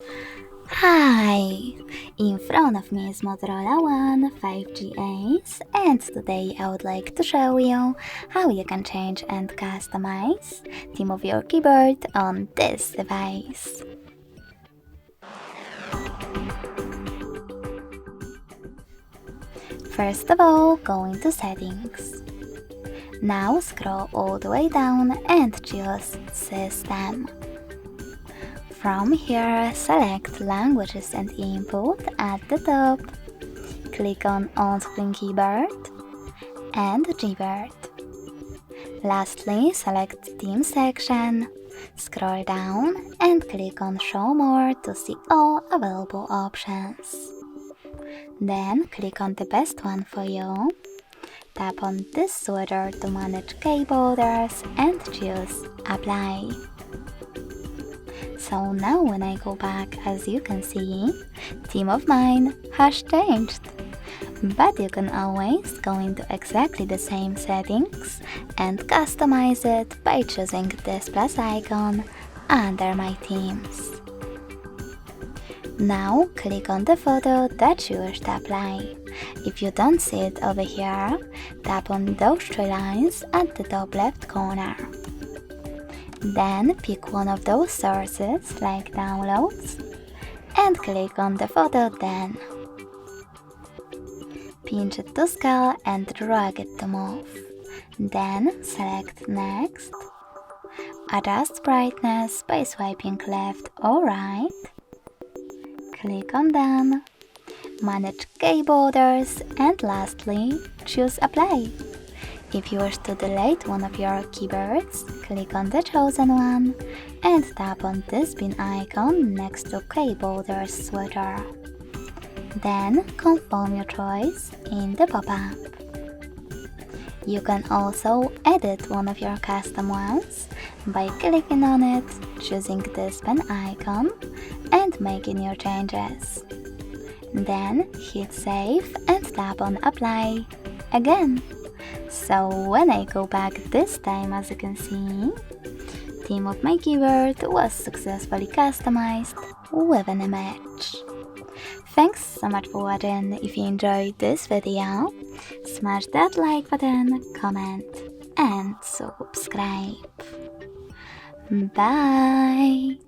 Hi! In front of me is Motorola One 5G Ace, and today I would like to show you how you can change and customize the theme of your keyboard on this device. First of all, go into Settings. Now scroll all the way down and choose System. From here, select Languages and Input at the top. Click on On-Screen Keyboard and Gboard. Lastly, select Theme section, scroll down and click on Show More to see all available options. Then click on the best one for you. Tap on this sweater to manage keyboarders and choose Apply. So now when I go back, as you can see, theme of mine has changed. But you can always go into exactly the same settings and customize it by choosing this plus icon under my themes. Now click on the photo that you wish to apply. If you don't see it over here, tap on those three lines at the top left corner. Then pick one of those sources like Downloads and click on the photo then. Pinch it to scale and drag it to move. Then select Next. Adjust brightness by swiping left or right. Click on Done. Manage keyboarders and lastly choose Apply. If you wish to delete one of your keyboards, click on the chosen one and tap on this bin icon next to keyboarder's sweater. Then confirm your choice in the pop-up. You can also edit one of your custom ones by clicking on it, choosing this pen icon and making your changes. Then hit save and tap on apply again. So when I go back this time, as you can see, theme of my keyboard was successfully customized with an image. Thanks so much for watching. If you enjoyed this video, smash that like button, comment and subscribe. Bye!